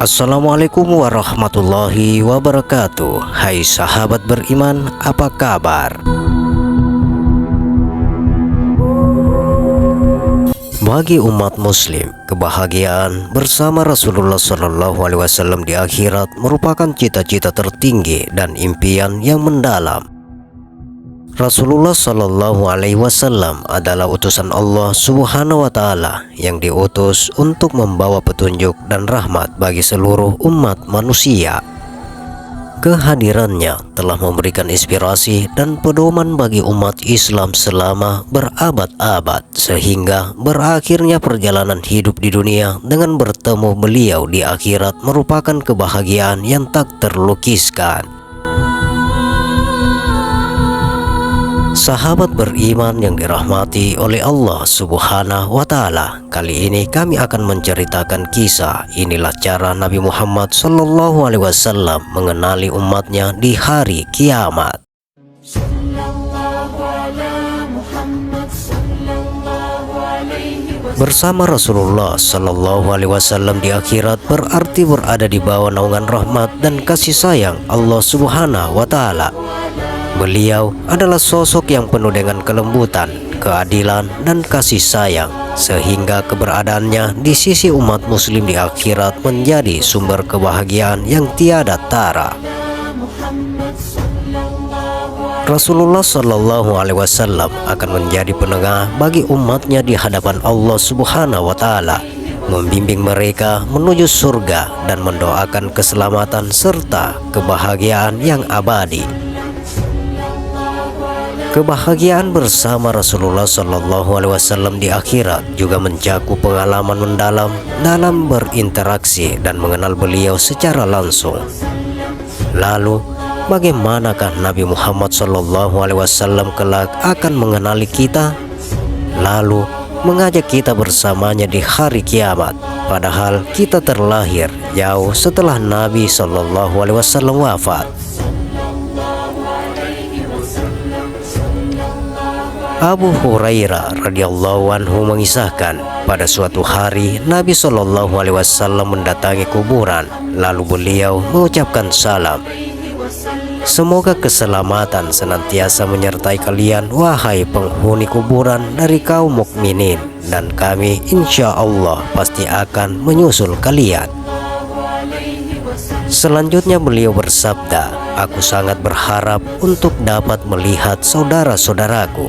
Assalamualaikum warahmatullahi wabarakatuh. Hai sahabat beriman, apa kabar? Bagi umat muslim, kebahagiaan bersama Rasulullah SAW di akhirat merupakan cita-cita tertinggi dan impian yang mendalam. Rasulullah SAW adalah utusan Allah Subhanahu wa Ta'ala yang diutus untuk membawa petunjuk dan rahmat bagi seluruh umat manusia. Kehadirannya telah memberikan inspirasi dan pedoman bagi umat Islam selama berabad-abad, sehingga berakhirnya perjalanan hidup di dunia dengan bertemu beliau di akhirat merupakan kebahagiaan yang tak terlukiskan. Sahabat beriman yang dirahmati oleh Allah Subhanahu wa Ta'ala, kali ini kami akan menceritakan kisah inilah cara Nabi Muhammad SAW mengenali umatnya di hari kiamat. Bersama Rasulullah SAW di akhirat berarti berada di bawah naungan rahmat dan kasih sayang Allah Subhanahu wa Ta'ala. Beliau adalah sosok yang penuh dengan kelembutan, keadilan, dan kasih sayang, sehingga keberadaannya di sisi umat muslim di akhirat menjadi sumber kebahagiaan yang tiada tara. Rasulullah SAW akan menjadi penengah bagi umatnya di hadapan Allah Subhanahu wa Ta'ala, membimbing mereka menuju surga dan mendoakan keselamatan serta kebahagiaan yang abadi. Kebahagiaan bersama Rasulullah SAW di akhirat juga mencakup pengalaman mendalam dalam berinteraksi dan mengenal beliau secara langsung. Lalu, bagaimanakah Nabi Muhammad SAW kelak akan mengenali kita? Lalu, mengajak kita bersamanya di hari kiamat, padahal kita terlahir jauh setelah Nabi SAW wafat. Abu Hurairah radhiyallahu anhu mengisahkan, pada suatu hari Nabi SAW mendatangi kuburan, lalu beliau mengucapkan salam. Semoga keselamatan senantiasa menyertai kalian, wahai penghuni kuburan dari kaum mukminin, dan kami insya Allah pasti akan menyusul kalian. Selanjutnya beliau bersabda, aku sangat berharap untuk dapat melihat saudara-saudaraku.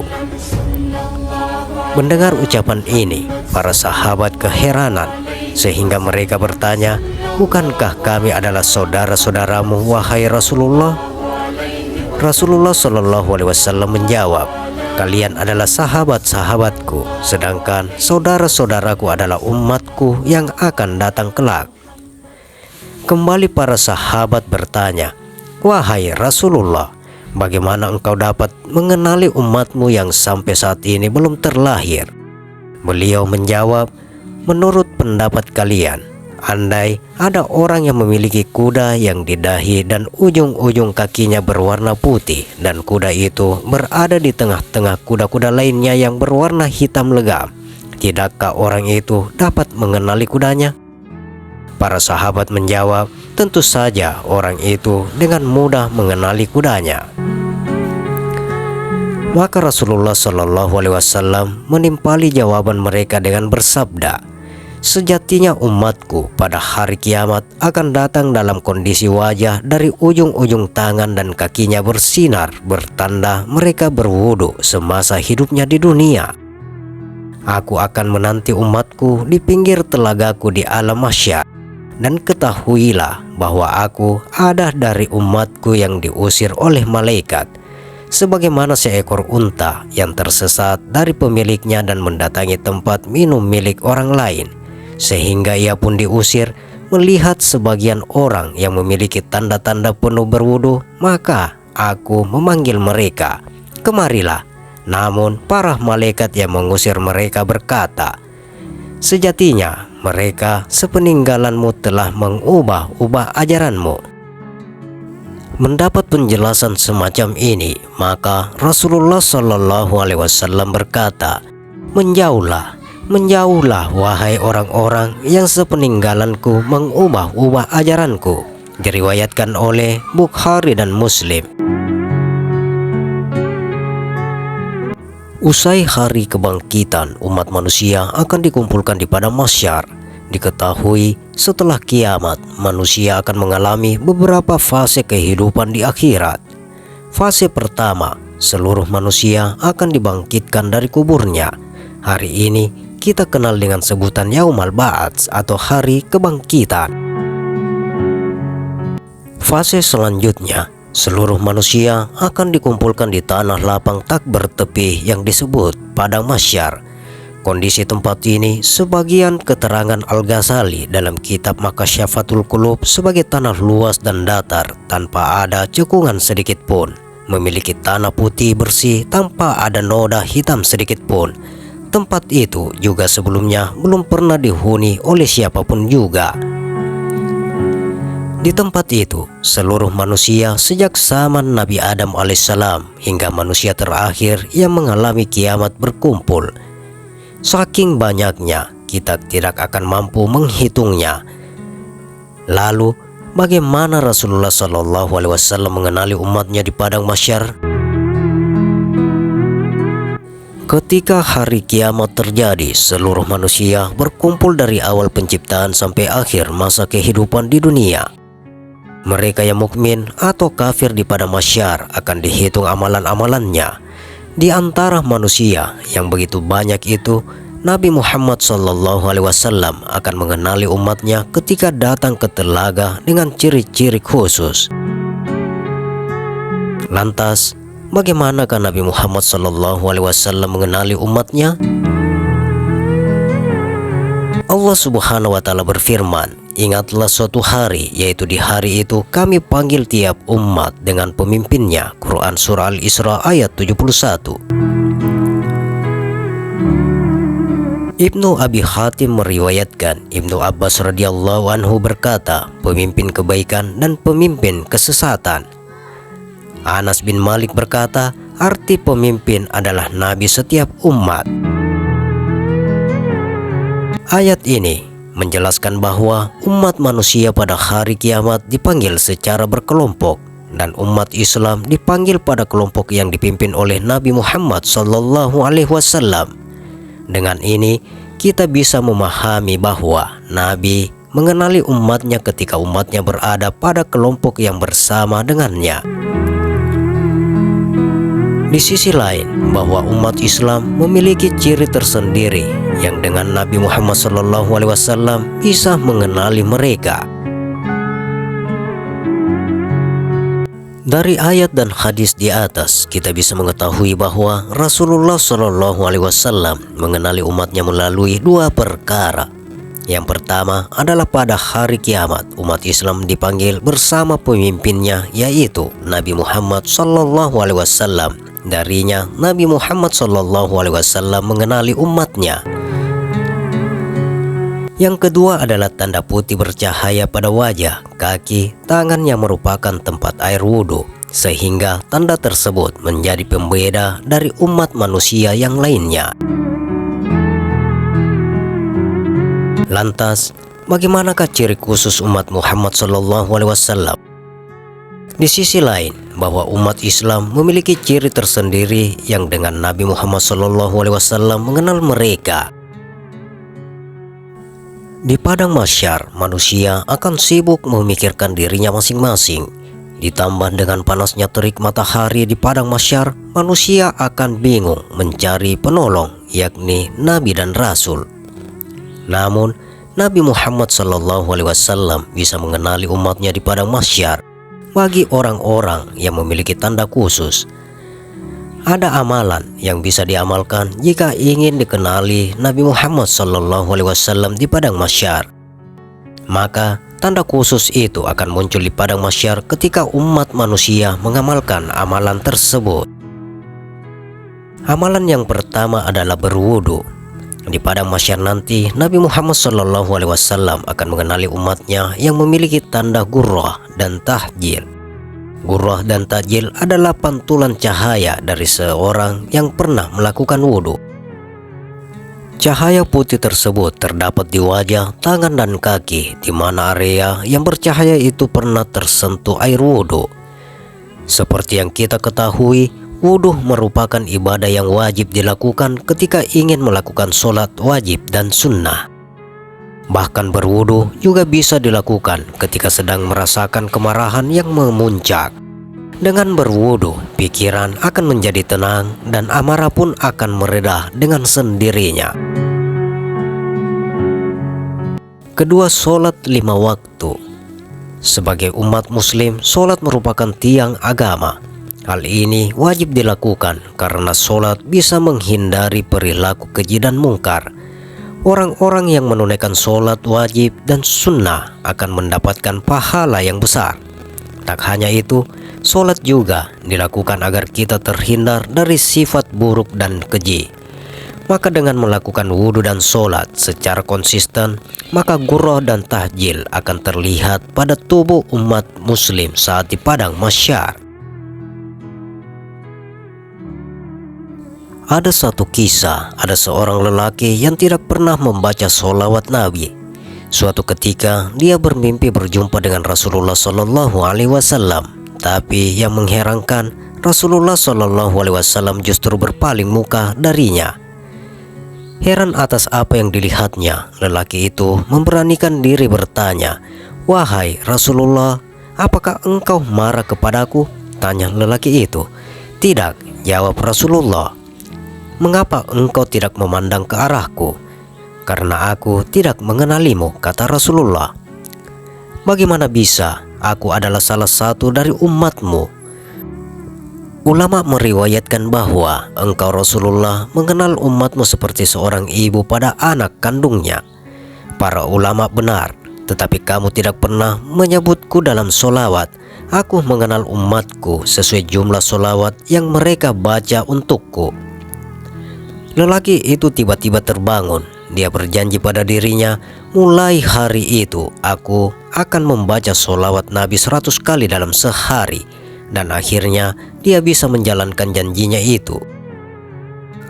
Mendengar ucapan ini, para sahabat keheranan, sehingga mereka bertanya, bukankah kami adalah saudara-saudaramu, wahai Rasulullah? Rasulullah SAW menjawab, kalian adalah sahabat-sahabatku, sedangkan saudara-saudaraku adalah umatku yang akan datang kelak. Kembali para sahabat bertanya, wahai Rasulullah, bagaimana engkau dapat mengenali umatmu yang sampai saat ini belum terlahir? Beliau menjawab, menurut pendapat kalian, andai ada orang yang memiliki kuda yang di dahi dan ujung-ujung kakinya berwarna putih, dan kuda itu berada di tengah-tengah kuda-kuda lainnya yang berwarna hitam legam, tidakkah orang itu dapat mengenali kudanya? Para sahabat menjawab, tentu saja orang itu dengan mudah mengenali kudanya. Maka Rasulullah SAW menimpali jawaban mereka dengan bersabda, sejatinya umatku pada hari kiamat akan datang dalam kondisi wajah dari ujung-ujung tangan dan kakinya bersinar, bertanda mereka berwudu semasa hidupnya di dunia. Aku akan menanti umatku di pinggir telagaku di alam mahsyar. Dan ketahuilah bahwa aku ada dari umatku yang diusir oleh malaikat, sebagaimana seekor unta yang tersesat dari pemiliknya dan mendatangi tempat minum milik orang lain, sehingga ia pun diusir. Melihat sebagian orang yang memiliki tanda-tanda penuh berwudu, maka aku memanggil mereka, kemarilah. Namun para malaikat yang mengusir mereka berkata, sejatinya mereka sepeninggalanmu telah mengubah-ubah ajaranmu. Mendapat penjelasan semacam ini, maka Rasulullah SAW berkata, menjauhlah Menjauhlah wahai orang-orang yang sepeninggalanku mengubah-ubah ajaranku. Diriwayatkan oleh Bukhari dan Muslim. Usai hari kebangkitan, umat manusia akan dikumpulkan di padang mahsyar. Diketahui setelah kiamat, manusia akan mengalami beberapa fase kehidupan di akhirat. Fase pertama, seluruh manusia akan dibangkitkan dari kuburnya. Hari ini kita kenal dengan sebutan Yaumul Ba'ats atau hari kebangkitan. Fase selanjutnya, seluruh manusia akan dikumpulkan di tanah lapang tak bertepi yang disebut padang mahsyar. Kondisi tempat ini sebagian keterangan Al-Ghazali dalam kitab Makasyafatul Qulub sebagai tanah luas dan datar tanpa ada cekungan sedikit pun, memiliki tanah putih bersih tanpa ada noda hitam sedikit pun. Tempat itu juga sebelumnya belum pernah dihuni oleh siapapun juga. Di tempat itu, seluruh manusia sejak zaman Nabi Adam alaihissalam hingga manusia terakhir yang mengalami kiamat berkumpul. Saking banyaknya, kita tidak akan mampu menghitungnya. Lalu, bagaimana Rasulullah SAW mengenali umatnya di padang mahsyar? Ketika hari kiamat terjadi, seluruh manusia berkumpul dari awal penciptaan sampai akhir masa kehidupan di dunia. Mereka yang mukmin atau kafir di padang mahsyar akan dihitung amalan-amalannya. Di antara manusia yang begitu banyak itu, Nabi Muhammad SAW akan mengenali umatnya ketika datang ke telaga dengan ciri-ciri khusus. Lantas, bagaimanakah Nabi Muhammad SAW mengenali umatnya? Allah Subhanahu wa Ta'ala berfirman, "Ingatlah suatu hari, yaitu di hari itu kami panggil tiap umat dengan pemimpinnya." Quran Surah Al-Isra ayat 71. Ibnu Abi Hatim meriwayatkan Ibnu Abbas radhiyallahu anhu berkata, pemimpin kebaikan dan pemimpin kesesatan. Anas bin Malik berkata, arti pemimpin adalah nabi setiap umat. Ayat ini menjelaskan bahwa umat manusia pada hari kiamat dipanggil secara berkelompok dan umat Islam dipanggil pada kelompok yang dipimpin oleh Nabi Muhammad SAW. Dengan ini kita bisa memahami bahwa Nabi mengenali umatnya ketika umatnya berada pada kelompok yang bersama dengannya. Di sisi lain, bahwa umat Islam memiliki ciri tersendiri yang dengan Nabi Muhammad SAW bisa mengenali mereka. Dari ayat dan hadis di atas, kita bisa mengetahui bahwa Rasulullah SAW mengenali umatnya melalui dua perkara. Yang pertama adalah pada hari kiamat, umat Islam dipanggil bersama pemimpinnya, yaitu Nabi Muhammad SAW. Darinya, Nabi Muhammad SAW mengenali umatnya. Yang kedua adalah tanda putih bercahaya pada wajah, kaki, tangan yang merupakan tempat air wudhu, sehingga tanda tersebut menjadi pembeda dari umat manusia yang lainnya. Lantas, bagaimanakah ciri khusus umat Muhammad SAW? Di sisi lain, bahwa umat Islam memiliki ciri tersendiri yang dengan Nabi Muhammad SAW mengenal mereka. Di padang mahsyar, manusia akan sibuk memikirkan dirinya masing-masing. Ditambah dengan panasnya terik matahari di padang mahsyar, manusia akan bingung mencari penolong, yakni Nabi dan Rasul. Namun, Nabi Muhammad SAW bisa mengenali umatnya di padang mahsyar. Bagi orang-orang yang memiliki tanda khusus, ada amalan yang bisa diamalkan jika ingin dikenali Nabi Muhammad SAW di padang mahsyar. Maka tanda khusus itu akan muncul di padang mahsyar ketika umat manusia mengamalkan amalan tersebut. Amalan yang pertama adalah berwudu. Di padang mahsyar nanti, Nabi Muhammad SAW akan mengenali umatnya yang memiliki tanda gurrah dan tahjil. Gurrah dan tahjil adalah pantulan cahaya dari seorang yang pernah melakukan wudhu. Cahaya putih tersebut terdapat di wajah, tangan dan kaki, di mana area yang bercahaya itu pernah tersentuh air wudhu. Seperti yang kita ketahui, wudhu merupakan ibadah yang wajib dilakukan ketika ingin melakukan sholat wajib dan sunnah. Bahkan berwudhu juga bisa dilakukan ketika sedang merasakan kemarahan yang memuncak. Dengan berwudhu, pikiran akan menjadi tenang dan amarah pun akan mereda dengan sendirinya. Kedua, sholat 5 waktu. Sebagai umat muslim, sholat merupakan tiang agama. Hal ini wajib dilakukan karena sholat bisa menghindari perilaku keji dan mungkar. Orang-orang yang menunaikan sholat wajib dan sunnah akan mendapatkan pahala yang besar. Tak hanya itu, sholat juga dilakukan agar kita terhindar dari sifat buruk dan keji. Maka dengan melakukan wudhu dan sholat secara konsisten, maka gurrah dan tahjil akan terlihat pada tubuh umat muslim saat di padang mahsyar. Ada satu kisah, ada seorang lelaki yang tidak pernah membaca sholawat Nabi. Suatu ketika dia bermimpi berjumpa dengan Rasulullah Shallallahu Alaihi Wasallam. Tapi yang mengherankan, Rasulullah Shallallahu Alaihi Wasallam justru berpaling muka darinya. Heran atas apa yang dilihatnya, lelaki itu memberanikan diri bertanya, "Wahai Rasulullah, apakah engkau marah kepadaku?" Tanya lelaki itu. "Tidak," jawab Rasulullah. "Mengapa engkau tidak memandang ke arahku?" "Karena aku tidak mengenalimu," kata Rasulullah. "Bagaimana bisa? Aku adalah salah satu dari umatmu." Ulama meriwayatkan bahwa engkau Rasulullah mengenal umatmu seperti seorang ibu pada anak kandungnya. Para ulama benar, tetapi kamu tidak pernah menyebutku dalam sholawat. Aku mengenal umatku sesuai jumlah sholawat yang mereka baca untukku. Lelaki itu tiba-tiba terbangun. Dia berjanji pada dirinya, mulai hari itu aku akan membaca sholawat Nabi 100 kali dalam sehari. Dan akhirnya dia bisa menjalankan janjinya itu.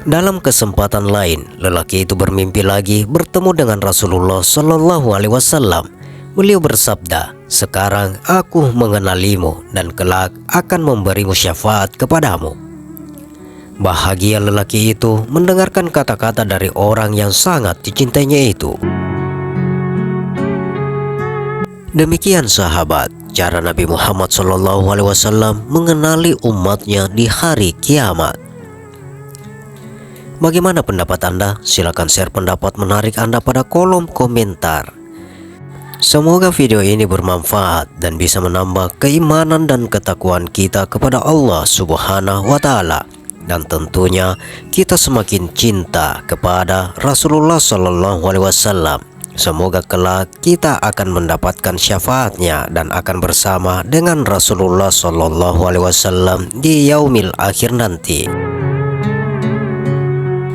Dalam kesempatan lain, lelaki itu bermimpi lagi bertemu dengan Rasulullah Shallallahu Alaihi Wasallam. Beliau bersabda, "Sekarang aku mengenalimu dan kelak akan memberimu syafaat kepadamu." Bahagia lelaki itu mendengarkan kata-kata dari orang yang sangat dicintainya itu. Demikian sahabat, cara Nabi Muhammad SAW mengenali umatnya di hari kiamat. Bagaimana pendapat Anda? Silakan share pendapat menarik Anda pada kolom komentar. Semoga video ini bermanfaat dan bisa menambah keimanan dan ketakwaan kita kepada Allah Subhanahu wa Ta'ala. Dan tentunya kita semakin cinta kepada Rasulullah Shallallahu Alaihi Wasallam. Semoga kelak kita akan mendapatkan syafaatnya dan akan bersama dengan Rasulullah Shallallahu Alaihi Wasallam di yaumil akhir nanti.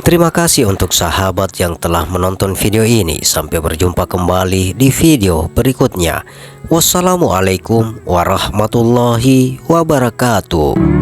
Terima kasih untuk sahabat yang telah menonton video ini. Sampai berjumpa kembali di video berikutnya. Wassalamualaikum warahmatullahi wabarakatuh.